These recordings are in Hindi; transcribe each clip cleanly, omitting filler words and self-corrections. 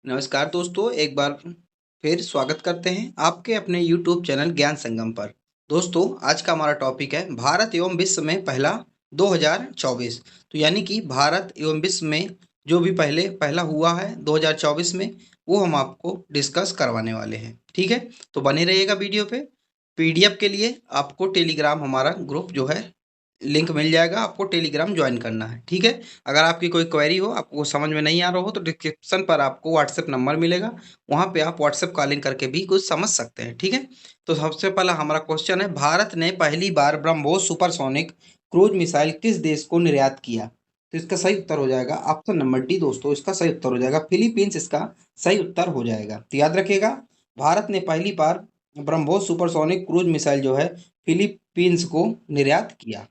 नमस्कार दोस्तों, एक बार फिर स्वागत करते हैं आपके अपने YouTube चैनल ज्ञान संगम पर। दोस्तों, आज का हमारा टॉपिक है भारत एवं विश्व में पहला 2024। तो यानी कि भारत एवं विश्व में जो भी पहला हुआ है 2024 में, वो हम आपको डिस्कस करवाने वाले हैं। ठीक है, तो बने रहिएगा वीडियो पे। पीडीएफ के लिए आपको टेलीग्राम हमारा ग्रुप जो है लिंक मिल जाएगा, आपको टेलीग्राम ज्वाइन करना है। ठीक है, अगर आपकी कोई क्वेरी हो, आपको समझ में नहीं आ रहा हो, तो डिस्क्रिप्शन पर आपको व्हाट्सएप नंबर मिलेगा, वहाँ पे आप व्हाट्सएप कॉलिंग करके भी कुछ समझ सकते हैं। ठीक है, तो सबसे पहला हमारा क्वेश्चन है, भारत ने पहली बार ब्रह्मोस सुपरसोनिक क्रूज मिसाइल किस देश को निर्यात किया? तो इसका सही उत्तर हो जाएगा ऑप्शन नंबर डी। दोस्तों, इसका सही उत्तर हो जाएगा फिलीपींस, इसका सही उत्तर हो जाएगा। तो याद रखिएगा, भारत ने पहली बार ब्रह्मोस सुपरसोनिक क्रूज मिसाइल जो है फिलीपींस को निर्यात किया।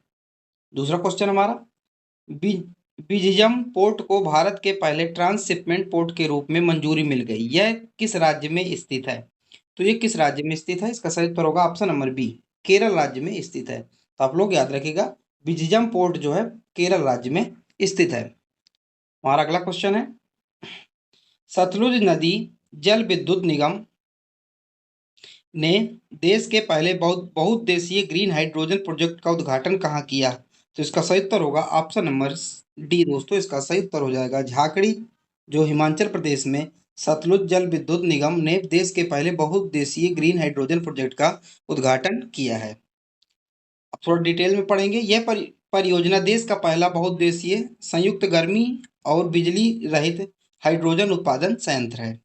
दूसरा क्वेश्चन हमारा, बी- बिजिजम पोर्ट को भारत के पहले ट्रांसशिपमेंट पोर्ट के रूप में मंजूरी मिल गई, यह किस राज्य में स्थित है? तो ये किस राज्य में स्थित है? इसका सही उत्तर होगा ऑप्शन नंबर बी, केरल राज्य में स्थित है। तो आप लोग याद रखिएगा, बिजिजम पोर्ट जो है केरल राज्य में स्थित है। हमारा अगला क्वेश्चन है, सतलुज नदी जल विद्युत निगम ने देश के पहले बहुउद्देशीय ग्रीन हाइड्रोजन प्रोजेक्ट का उद्घाटन कहाँ किया? तो इसका सही उत्तर होगा ऑप्शन नंबर डी। दोस्तों, इसका सही उत्तर हो जाएगा झाकड़ी, जो हिमाचल प्रदेश में सतलुज जल विद्युत निगम ने देश के पहले बहुउद्देशीय ग्रीन हाइड्रोजन प्रोजेक्ट का उद्घाटन किया है। अब थोड़ा डिटेल में पढ़ेंगे। यह परियोजना देश का पहला बहुउद्देशीय संयुक्त गर्मी और बिजली रहित हाइड्रोजन उत्पादन संयंत्र है।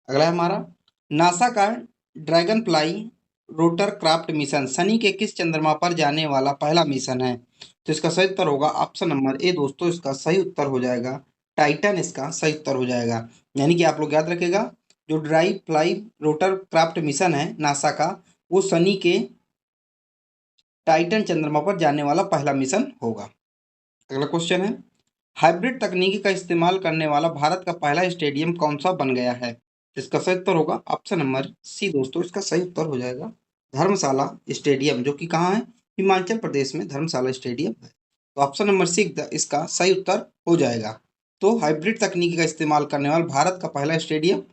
अगला है हमारा, नासा का dragon fly rotor craft mission Shani के किस चंद्रमा पर जाने वाला पहला मिशन है? तो इसका सही उत्तर होगा ऑप्शन नंबर ए। दोस्तों, इसका सही उत्तर हो जाएगा टाइटन, इसका सही उत्तर हो जाएगा। यानी कि आप लोग याद रखेगा, जो dry fly rotor craft mission है नासा का, वो शनि के टाइटन चंद्रमा पर जाने वाला पहला मिशन होगा। अगला क्वेश्चन है, हाइब्रिड तकनीकी का इस्तेमाल करने वाला भारत का पहला स्टेडियम कौन सा बन गया है? इसका सही उत्तर होगा ऑप्शन नंबर सी। दोस्तों, इसका सही उत्तर हो जाएगा धर्मशाला स्टेडियम, जो कि कहाँ है? हिमाचल प्रदेश में धर्मशाला स्टेडियम है। तो ऑप्शन नंबर सी इसका सही उत्तर हो जाएगा। तो हाइब्रिड तकनीकी का इस्तेमाल करने वाला भारत का पहला स्टेडियम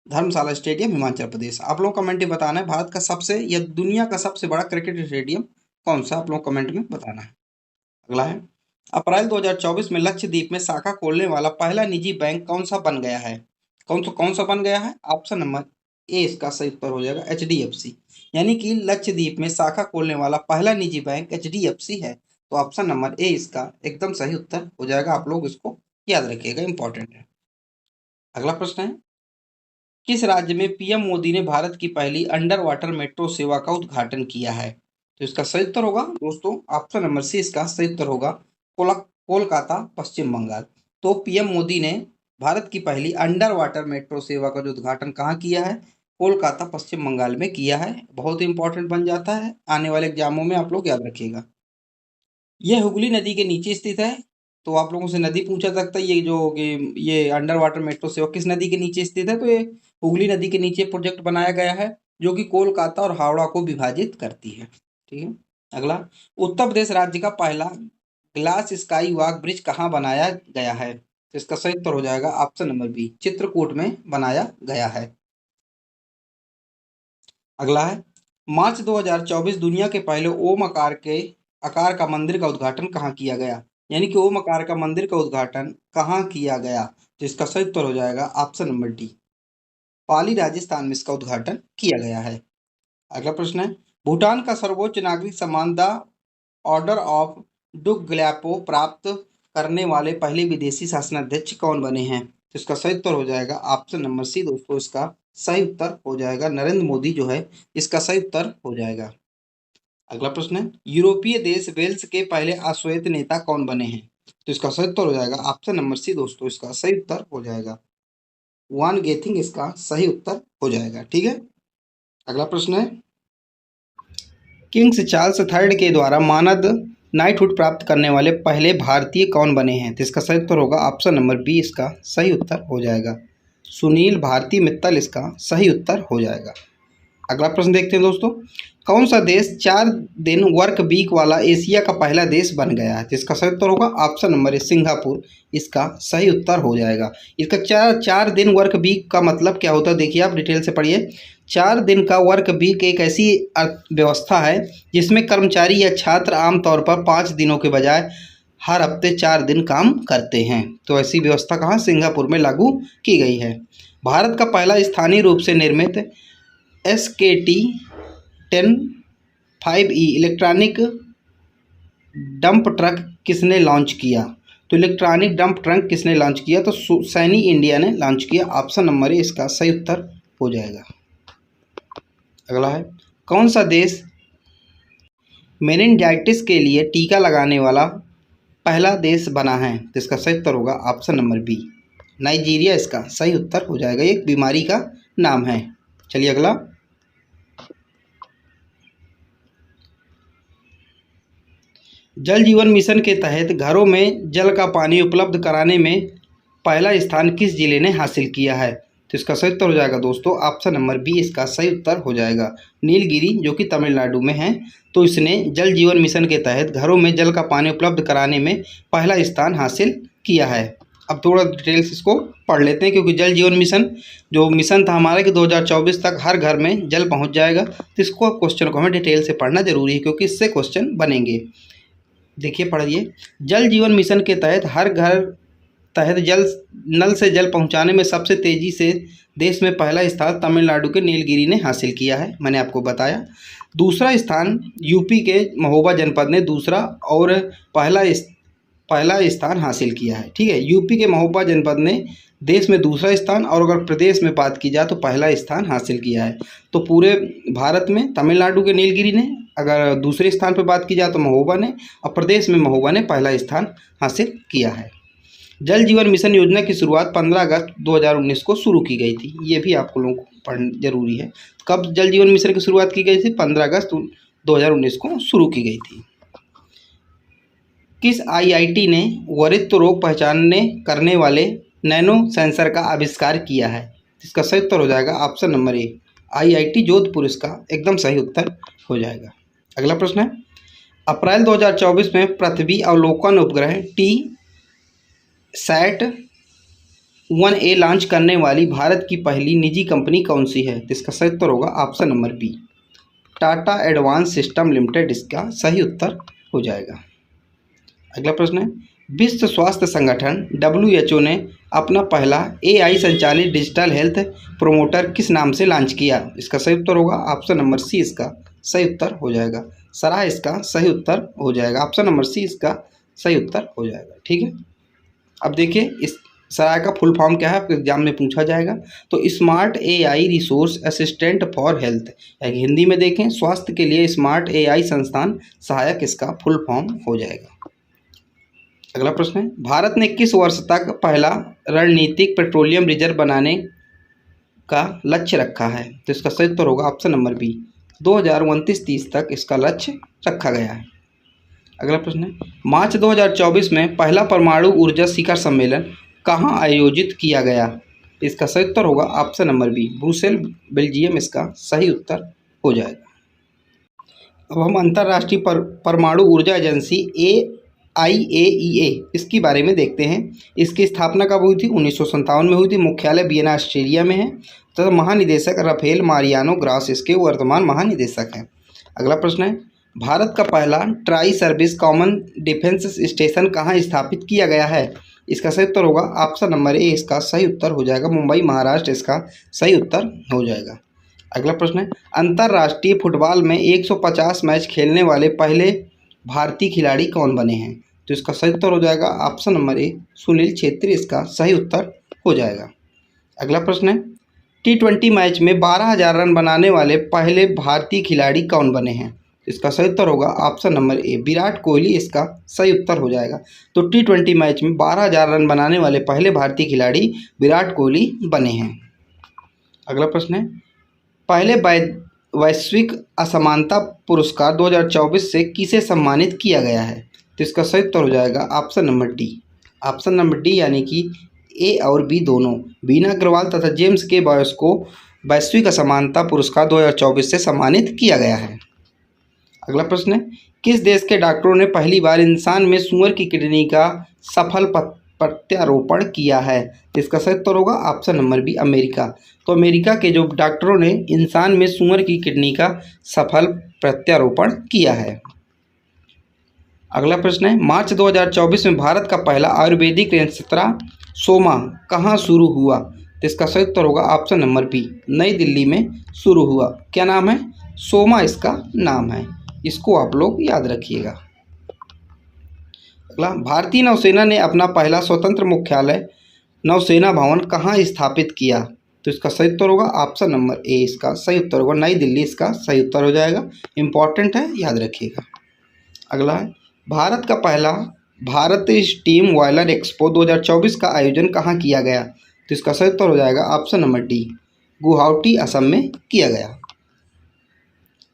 धर्मशाला स्टेडियम, हिमाचल प्रदेश। आप लोग कमेंट में बताना है भारत का सबसे या दुनिया का सबसे बड़ा क्रिकेट स्टेडियम कौन सा, आप लोग कमेंट में बताना है। अगला है, अप्रैल 2024 में लक्षद्वीप में शाखा खोलने वाला पहला निजी बैंक कौन सा बन गया है? कौन सा बन गया है? ऑप्शन नंबर ए, इसका सही उत्तर हो जाएगा एचडीएफसी। यानी कि लक्षद्वीप में शाखा खोलने वाला पहला निजी बैंक एचडीएफसी है। तो ऑप्शन नंबर ए इसका एकदम सही उत्तर हो जाएगा। आप लोग इसको याद रखिएगा, इंपॉर्टेंट है। अगला प्रश्न है, किस राज्य में पीएम मोदी ने भारत की पहली अंडर वाटर मेट्रो सेवा का उद्घाटन किया है? तो इसका सही उत्तर होगा दोस्तों ऑप्शन नंबर सी, इसका सही उत्तर होगा कोलकाता, पश्चिम बंगाल। तो पीएम मोदी ने भारत की पहली अंडर वाटर मेट्रो सेवा का जो उद्घाटन कहाँ किया है? कोलकाता, पश्चिम बंगाल में किया है। बहुत इंपॉर्टेंट बन जाता है, आने वाले एग्जामों में आप लोग याद रखिएगा। यह हुगली नदी के नीचे स्थित है। तो आप लोगों से नदी पूछा सकता है, ये अंडर वाटर मेट्रो सेवा किस नदी के नीचे स्थित है? तो ये हुगली नदी के नीचे प्रोजेक्ट बनाया गया है, जो कि कोलकाता और हावड़ा को विभाजित करती है। ठीक है, अगला, उत्तर प्रदेश राज्य का पहला ग्लास स्काई वॉक ब्रिज कहाँ बनाया गया है? तो इसका सही उत्तर हो जाएगा ऑप्शन नंबर बी, चित्रकूट में बनाया गया है। अगला है, मार्च 2024 दुनिया के पहले ओम आकार का मंदिर का उद्घाटन कहाँ किया गया? यानी कि ओम आकार का मंदिर का उद्घाटन कहाँ किया गया? तो इसका सही उत्तर हो जाएगा ऑप्शन नंबर डी, पाली, राजस्थान में इसका उद्घाटन किया गया है। अगला प्रश्न है, भूटान का सर्वोच्च नागरिक सम्मान द ऑर्डर ऑफ डुग ग्याल्पो प्राप्त करने वाले पहले विदेशी शासनाध्यक्ष कौन बने हैं? तो इसका सही उत्तर हो जाएगा ऑप्शन नंबर सी। दोस्तों, इसका सही उत्तर हो जाएगा नरेंद्र मोदी जो है, इसका सही उत्तर हो जाएगा। अगला प्रश्न है, यूरोपीय देश वेल्स के पहले अश्वेत नेता कौन बने हैं? तो इसका सही उत्तर हो जाएगा ऑप्शन नंबर सी। दोस्तों, इसका सही उत्तर हो जाएगा वान गेथिंग, इसका सही उत्तर हो जाएगा। ठीक है, अगला प्रश्न है, किंग्स चार्ल्स थर्ड के द्वारा मानद नाइटहुड प्राप्त करने वाले पहले भारतीय कौन बने हैं? तो इसका सही उत्तर होगा ऑप्शन नंबर बी, इसका सही उत्तर हो जाएगा सुनील भारती मित्तल, इसका सही उत्तर हो जाएगा। अगला प्रश्न देखते हैं दोस्तों, कौन सा देश 4 दिन वर्क वीक वाला एशिया का पहला देश बन गया है? तो इसका सही उत्तर होगा ऑप्शन नंबर ए सिंगापुर, इसका सही उत्तर हो जाएगा। इसका 4 दिन वर्क वीक का मतलब क्या होता है, देखिए आप डिटेल से पढ़िए। 4 दिन का वर्क वीक एक ऐसी अर्थव्यवस्था है जिसमें कर्मचारी या छात्र आमतौर पर 5 दिनों के बजाय हर हफ्ते 4 दिन काम करते हैं। तो ऐसी व्यवस्था कहाँ, सिंगापुर में लागू की गई है। भारत का पहला स्थानीय रूप से निर्मित SKT-10-5E इलेक्ट्रॉनिक डंप ट्रक किसने लॉन्च किया? तो इलेक्ट्रॉनिक डंप ट्रक किसने लॉन्च किया? तो सैनी इंडिया ने लॉन्च किया। ऑप्शन नंबर ए इसका सही उत्तर हो जाएगा। अगला है, कौन सा देश मेनिनजाइटिस के लिए टीका लगाने वाला पहला देश बना है? तो इसका सही उत्तर होगा ऑप्शन नंबर बी, नाइजीरिया, इसका सही उत्तर हो जाएगा। एक बीमारी का नाम है। चलिए अगला, जल जीवन मिशन के तहत घरों में जल का पानी उपलब्ध कराने में पहला स्थान किस जिले ने हासिल किया है? तो इसका सही उत्तर हो जाएगा दोस्तों ऑप्शन नंबर बी, इसका सही उत्तर हो जाएगा नीलगिरी, जो कि तमिलनाडु में है। तो इसने जल जीवन मिशन के तहत घरों में जल का पानी उपलब्ध कराने में पहला स्थान हासिल किया है। अब थोड़ा डिटेल्स इसको पढ़ लेते हैं, क्योंकि जल जीवन मिशन जो मिशन था हमारा कि 2024 तक हर घर में जल पहुंच जाएगा। तो इसको क्वेश्चन को हमें डिटेल से पढ़ना जरूरी है, क्योंकि इससे क्वेश्चन बनेंगे। देखिए पढ़िए, जल जीवन मिशन के तहत नल से जल पहुंचाने में सबसे तेज़ी से देश में पहला स्थान तमिलनाडु के नीलगिरी ने हासिल किया है, मैंने आपको बताया। दूसरा स्थान यूपी के महोबा जनपद ने दूसरा और पहला स्थान हासिल किया है। ठीक है, यूपी के महोबा जनपद ने देश में दूसरा स्थान, और अगर प्रदेश में बात की जाए तो पहला स्थान हासिल किया है। तो पूरे भारत में तमिलनाडु के नीलगिरी ने, अगर दूसरे स्थान पर बात की जाए तो महोबा ने, और प्रदेश में महोबा ने पहला स्थान हासिल किया है। जल जीवन मिशन योजना की शुरुआत 15 अगस्त 2019 को शुरू की गई थी। ये भी आप लोगों को पढ़ना जरूरी है। कब जल जीवन मिशन की शुरुआत की गई थी? 15 अगस्त 2019 को शुरू की गई थी। किस IIT ने वरिष्ठ रोग पहचानने करने वाले नैनो सेंसर का आविष्कार किया है? इसका सही उत्तर हो जाएगा option number A, IIT Jodhpur, इसका एकदम सही उत्तर हो जाएगा। अगला प्रश्न है, अप्रैल 2024 में पृथ्वी अवलोकन उपग्रह TSAT-1A लॉन्च करने वाली भारत की पहली निजी कंपनी कौन सी है? तो इसका सही उत्तर होगा option number B, Tata advance system limited, इसका सही उत्तर हो जाएगा। अगला प्रश्न है, विश्व स्वास्थ्य संगठन WHO ने अपना पहला AI संचालित डिजिटल हेल्थ प्रोमोटर किस नाम से लॉन्च किया? इसका सही उत्तर होगा ऑप्शन नंबर सी, इसका सही उत्तर हो जाएगा। सराह, इसका सही उत्तर हो जाएगा। ऑप्शन नंबर सी इसका सही उत्तर हो जाएगा। ठीक है, अब देखिए इस सराह का फुल फॉर्म क्या है, आपके एग्जाम में पूछा जाएगा। तो smart AI resource assistant for health, Hindi में देखें स्वास्थ्य के लिए स्मार्ट AI संस्थान सहायक, इसका फुल फॉर्म हो जाएगा। अगला प्रश्न है, भारत ने किस वर्ष तक पहला रणनीतिक पेट्रोलियम रिजर्व बनाने का लक्ष्य रखा है? तो इसका सही उत्तर होगा ऑप्शन नंबर बी, 2029-30 तक इसका लक्ष्य रखा गया है। अगला प्रश्न है, मार्च 2024 में पहला परमाणु ऊर्जा शिखर सम्मेलन कहाँ आयोजित किया गया? इसका सही उत्तर होगा option number B, Brussels, Belgium, इसका सही उत्तर हो जाएगा। अब हम अंतर्राष्ट्रीय परमाणु ऊर्जा एजेंसी IAEA इसके बारे में देखते हैं। इसकी स्थापना कब हुई थी? 1957 में हुई थी। मुख्यालय वियना ऑस्ट्रेलिया में है, तथा महानिदेशक राफेल मारियानो ग्रास इसके वर्तमान महानिदेशक हैं। अगला प्रश्न है, भारत का पहला tri service common defence station कहाँ स्थापित किया गया है? इसका सही उत्तर होगा ऑप्शन नंबर ए, इसका सही उत्तर हो जाएगा मुंबई, महाराष्ट्र, इसका सही उत्तर हो जाएगा। अगला प्रश्न है, अंतर्राष्ट्रीय फुटबॉल में 150 मैच खेलने वाले पहले भारतीय खिलाड़ी कौन बने हैं? तो इसका सही उत्तर हो जाएगा option number A, Sunil Chhetri, इसका सही उत्तर हो जाएगा। अगला प्रश्न है, T20 मैच में 12,000 रन बनाने वाले पहले भारतीय खिलाड़ी कौन बने हैं? इसका सही उत्तर होगा option number A, Virat Kohli, इसका सही उत्तर हो जाएगा। तो T20 मैच में 12,000 रन बनाने वाले पहले भारतीय खिलाड़ी विराट कोहली बने हैं। अगला प्रश्न है, पहले वैश्विक असमानता पुरस्कार 2024 से किसे सम्मानित किया गया है? तो इसका सही उत्तर हो जाएगा option number D. Option number D यानी कि ए और बी दोनों, बीना अग्रवाल तथा जेम्स के बॉयस को वैश्विक असमानता पुरस्कार 2024 से सम्मानित किया गया है। अगला प्रश्न है, किस देश के डॉक्टरों ने पहली बार इंसान में सूअर की किडनी का सफल प्रत्यारोपण किया है? तो इसका सही उत्तर होगा ऑप्शन नंबर बी, अमेरिका। तो अमेरिका के जो डॉक्टरों ने इंसान में सूअर की किडनी का सफल प्रत्यारोपण किया है। अगला प्रश्न है, मार्च 2024 में भारत का पहला आयुर्वेदिक रेस्तरां सोमा कहाँ शुरू हुआ? तो इसका सही उत्तर होगा ऑप्शन नंबर बी, नई दिल्ली में शुरू हुआ। क्या नाम है? सोमा इसका नाम है, इसको आप लोग याद रखिएगा। अगला, भारतीय नौसेना ने अपना पहला स्वतंत्र मुख्यालय नौसेना भवन कहाँ स्थापित किया? तो इसका सही उत्तर होगा ऑप्शन नंबर ए, इसका सही उत्तर होगा नई दिल्ली, इसका सही उत्तर हो जाएगा। इंपॉर्टेंट है, याद रखिएगा। अगला है, भारत का पहला भारत स्टीम बॉयलर एक्सपो 2024 का आयोजन कहाँ किया गया? तो इसका सही उत्तर हो जाएगा option number D, Guwahati Assam में किया गया।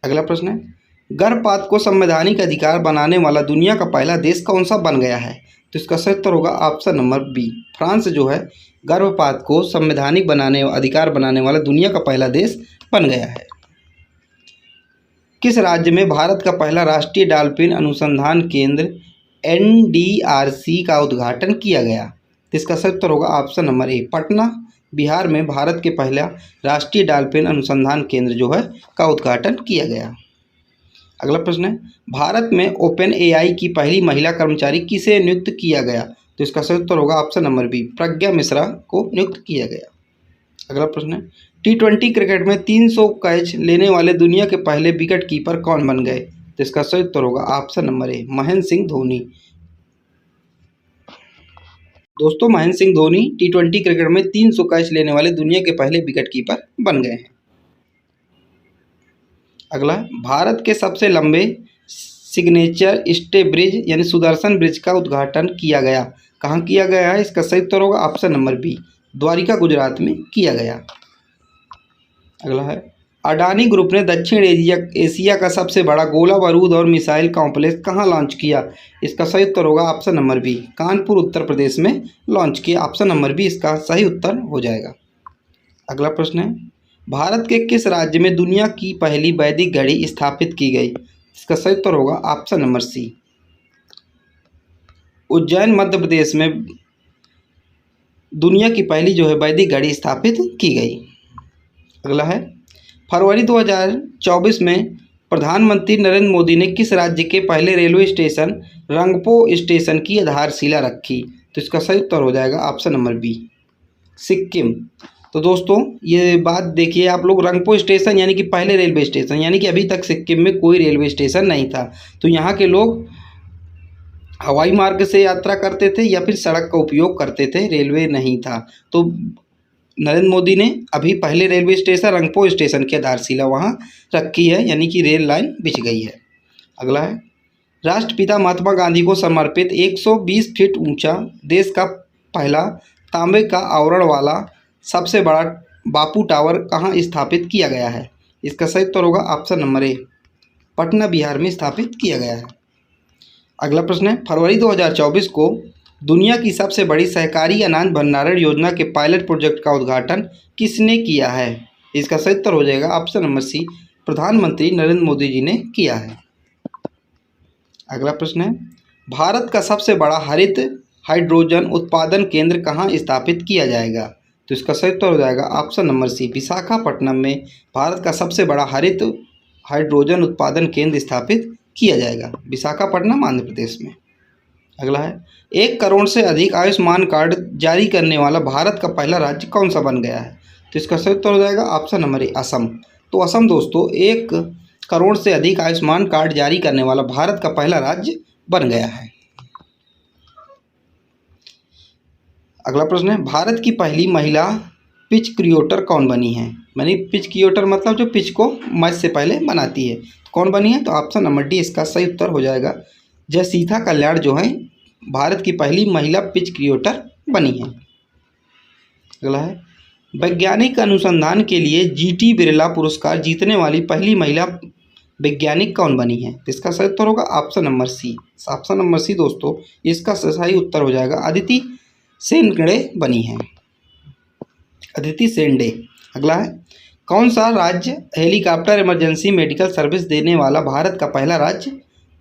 अगला प्रश्न है, गर्भपात को संवैधानिक अधिकार बनाने वाला दुनिया का पहला देश कौन सा बन गया है? तो इसका सही उत्तर होगा ऑप्शन नंबर बी, फ्रांस जो है गर्भपात को संवैधानिक अधिकार बनाने वाला दुनिया का पहला देश बन गया है। किस राज्य में भारत का पहला राष्ट्रीय डॉल्फिन अनुसंधान केंद्र NDRC का उद्घाटन किया गया? तो इसका सही उत्तर होगा option number A, Patna, Bihar में भारत के पहला राष्ट्रीय डॉल्फिन अनुसंधान केंद्र जो है का उद्घाटन किया गया। अगला प्रश्न है, भारत में OpenAI की पहली महिला कर्मचारी किसे नियुक्त किया गया? तो इसका सही उत्तर होगा ऑप्शन नंबर बी, प्रज्ञा मिश्रा को नियुक्त किया गया। अगला प्रश्न है, T20 क्रिकेट में 300 कैच लेने वाले दुनिया के पहले विकेट कीपर कौन बन गए? तो इसका सही उत्तर होगा option number A, Mahendra Singh Dhoni. दोस्तों, महेंद्र सिंह धोनी T20 क्रिकेट में 300 कैच लेने वाले दुनिया के पहले विकेट कीपर बन गए हैं। अगला, भारत के सबसे लंबे सिग्नेचर स्टे ब्रिज यानी सुदर्शन ब्रिज का उद्घाटन किया गया, कहाँ किया गया है? इसका सही उत्तर होगा option number B, Dwarka Gujarat में किया गया। अगला है, अडानी ग्रुप ने दक्षिण एशिया का सबसे बड़ा गोला बारूद और मिसाइल कॉम्प्लेक्स कहाँ लॉन्च किया? इसका सही उत्तर होगा option number B, Kanpur Uttar Pradesh में लॉन्च किया। ऑप्शन नंबर बी इसका सही उत्तर हो जाएगा। अगला प्रश्न है, भारत के किस राज्य में दुनिया की पहली वैदिक घड़ी स्थापित की गई? इसका सही उत्तर होगा ऑप्शन नंबर सी, उज्जैन मध्य प्रदेश में दुनिया की पहली जो है वैदिक घड़ी स्थापित की गई। अगला है, फरवरी 2024 में प्रधानमंत्री नरेंद्र मोदी ने किस राज्य के पहले रेलवे स्टेशन रंगपो स्टेशन की आधारशिला रखी? तो इसका सही उत्तर हो जाएगा ऑप्शन नंबर बी, सिक्किम। तो दोस्तों, ये बात देखिए आप लोग, रंगपो स्टेशन यानी कि पहले रेलवे स्टेशन, यानी कि अभी तक सिक्किम में कोई रेलवे स्टेशन नहीं था। तो यहाँ के लोग हवाई मार्ग से यात्रा करते थे या फिर सड़क का उपयोग करते थे, रेलवे नहीं था। तो नरेंद्र मोदी ने अभी पहले रेलवे स्टेशन रंगपो स्टेशन की आधारशिला वहाँ रखी है, यानी कि रेल लाइन बिछ गई है। अगला है, राष्ट्रपिता महात्मा गांधी को समर्पित 120 फीट ऊंचा देश का पहला तांबे का आवरण वाला सबसे बड़ा बापू टावर कहाँ स्थापित किया गया है? इसका सही उत्तर होगा option number A, Patna Bihar में स्थापित किया गया है। अगला प्रश्न है, फरवरी 2024 को दुनिया की सबसे बड़ी सहकारी अनाज भंडारण योजना के पायलट प्रोजेक्ट का उद्घाटन किसने किया है? इसका सही उत्तर हो जाएगा ऑप्शन नंबर सी, प्रधानमंत्री नरेंद्र मोदी जी ने किया है। अगला प्रश्न है, भारत का सबसे बड़ा हरित हाइड्रोजन उत्पादन केंद्र कहाँ स्थापित किया जाएगा? तो इसका सही उत्तर हो जाएगा ऑप्शन नंबर सी, विशाखापट्टनम में भारत का सबसे बड़ा हरित हाइड्रोजन उत्पादन केंद्र स्थापित किया जाएगा, विशाखापट्टनम आंध्र प्रदेश में। अगला है, 1 करोड़ से अधिक आयुष्मान कार्ड जारी करने वाला भारत का पहला राज्य कौन सा बन गया है? तो इसका सही उत्तर हो जाएगा ऑप्शन नंबर ए, असम। तो असम दोस्तों 1 करोड़ से अधिक आयुष्मान कार्ड जारी करने वाला भारत का पहला राज्य बन गया है। अगला प्रश्न है, भारत की पहली महिला पिच क्रिएटर कौन बनी है? यानी पिच क्रिएटर मतलब जो पिच को मैच से पहले बनाती है, कौन बनी है? तो ऑप्शन नंबर डी इसका सही उत्तर हो जाएगा, जयसीथा कल्याण जो है भारत की पहली महिला पिच क्रिएटर बनी है। अगला है, वैज्ञानिक अनुसंधान के लिए GT बिरला पुरस्कार जीतने वाली पहली महिला वैज्ञानिक कौन बनी है? इसका सही उत्तर होगा option number C. Option number C दोस्तों इसका सही उत्तर हो जाएगा, अदिति शेंडे बनी है, अदिति शेंडे। अगला है, कौन सा राज्य हेलीकॉप्टर इमरजेंसी मेडिकल सर्विस देने वाला भारत का पहला राज्य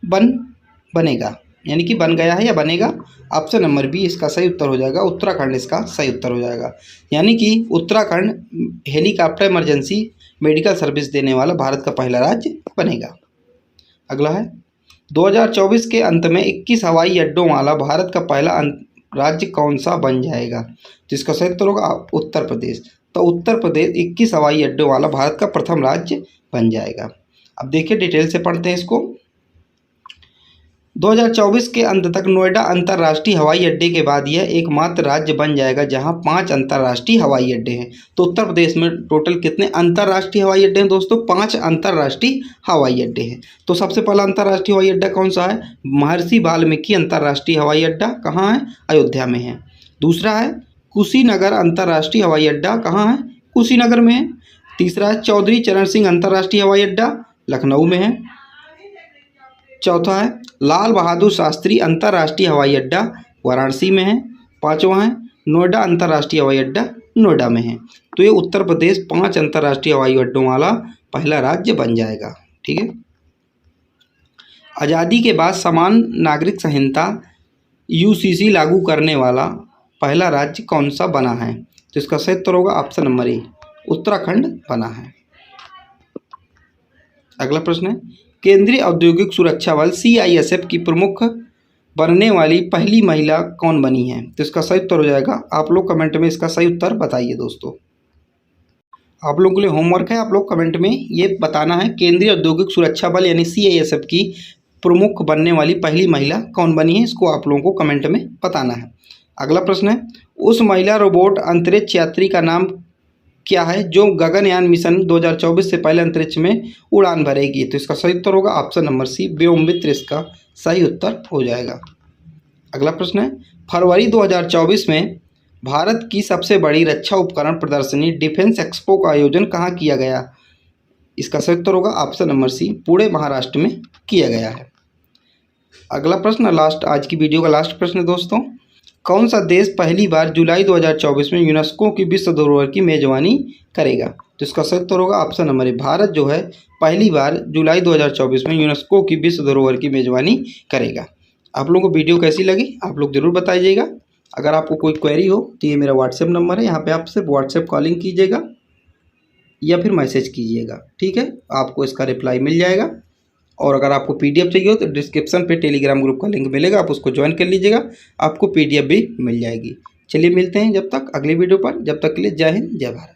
बनेगा, यानी कि बन गया है या बनेगा? ऑप्शन नंबर बी इसका सही उत्तर हो जाएगा, उत्तराखंड इसका सही उत्तर हो जाएगा। यानी कि Uttarakhand helicopter emergency medical service देने वाला भारत का पहला राज्य बनेगा। अगला है 2024 के अंत में 21 हवाई अड्डों वाला भारत का पहला राज्य कौन सा बन जाएगा? जिसका सही उत्तर होगा उत्तर प्रदेश। तो उत्तर प्रदेश 21 हवाई अड्डों वाला भारत का प्रथम राज्य बन जाएगा। अब देखिए डिटेल से पढ़ते हैं इसको। 2024 के अंत तक नोएडा अंतर्राष्ट्रीय हवाई अड्डे के बाद यह एकमात्र राज्य बन जाएगा जहां 5 अंतर्राष्ट्रीय हवाई अड्डे हैं। तो उत्तर प्रदेश में टोटल कितने अंतर्राष्ट्रीय हवाई अड्डे हैं दोस्तों? 5 अंतर्राष्ट्रीय हवाई अड्डे हैं। तो सबसे पहला अंतर्राष्ट्रीय हवाई अड्डा कौन सा है? महर्षि वाल्मीकि अंतर्राष्ट्रीय हवाई अड्डा कहाँ है? अयोध्या में है। दूसरा है कुशीनगर अंतर्राष्ट्रीय हवाई अड्डा, कहाँ है? कुशीनगर में है। तीसरा है चौधरी चरण सिंह अंतर्राष्ट्रीय हवाई अड्डा, लखनऊ में है। चौथा है लाल बहादुर शास्त्री अंतर्राष्ट्रीय हवाई अड्डा, वाराणसी में है। पांचवा है नोएडा अंतर्राष्ट्रीय हवाई अड्डा, नोएडा में है। तो ये उत्तर प्रदेश 5 अंतर्राष्ट्रीय हवाई अड्डों वाला पहला राज्य बन जाएगा। ठीक है। आज़ादी के बाद समान नागरिक संहिता यूसीसी लागू करने वाला पहला राज्य कौन सा बना है? तो इसका सही उत्तर होगा ऑप्शन नंबर ए, उत्तराखंड बना है। अगला प्रश्न है केंद्रीय औद्योगिक सुरक्षा बल CISF की प्रमुख बनने वाली पहली महिला कौन बनी है? तो इसका सही उत्तर हो जाएगा, आप लोग कमेंट में इसका सही उत्तर बताइए। दोस्तों आप लोगों के लिए होमवर्क है, आप लोग कमेंट में ये बताना है केंद्रीय औद्योगिक सुरक्षा बल यानी CISF की प्रमुख बनने वाली पहली महिला कौन बनी है, इसको आप लोगों को कमेंट में बताना है। अगला प्रश्न है उस महिला रोबोट अंतरिक्ष यात्री का नाम क्या है जो गगनयान मिशन 2024 से पहले अंतरिक्ष में उड़ान भरेगी? तो इसका सही उत्तर होगा ऑप्शन नंबर सी, व्योममित्र इसका सही उत्तर हो जाएगा। अगला प्रश्न है फरवरी 2024 में भारत की सबसे बड़ी रक्षा उपकरण प्रदर्शनी डिफेंस एक्सपो का आयोजन कहाँ किया गया? इसका सही उत्तर होगा option number C, Pune Maharashtra में किया गया है। अगला प्रश्न लास्ट, आज की वीडियो का लास्ट प्रश्न है दोस्तों, कौन सा देश पहली बार जुलाई 2024 में यूनेस्को की विश्व धरोहर की मेजबानी करेगा? तो इसका सही उत्तर होगा ऑप्शन नंबर ए, भारत जो है पहली बार जुलाई 2024 में यूनेस्को की विश्व धरोहर की मेजबानी करेगा। आप लोगों को वीडियो कैसी लगी आप लोग जरूर बताइएगा। अगर आपको कोई क्वेरी हो तो ये मेरा व्हाट्सएप नंबर है, यहाँ पे आप सिर्फ व्हाट्सएप कॉलिंग कीजिएगा या फिर मैसेज कीजिएगा। ठीक है, आपको इसका रिप्लाई मिल जाएगा। और अगर आपको PDF चाहिए हो तो डिस्क्रिप्शन पे टेलीग्राम ग्रुप का लिंक मिलेगा, आप उसको ज्वाइन कर लीजिएगा, आपको PDF भी मिल जाएगी। चलिए मिलते हैं जब तक अगली वीडियो पर, जब तक के लिए जय हिंद जय भारत।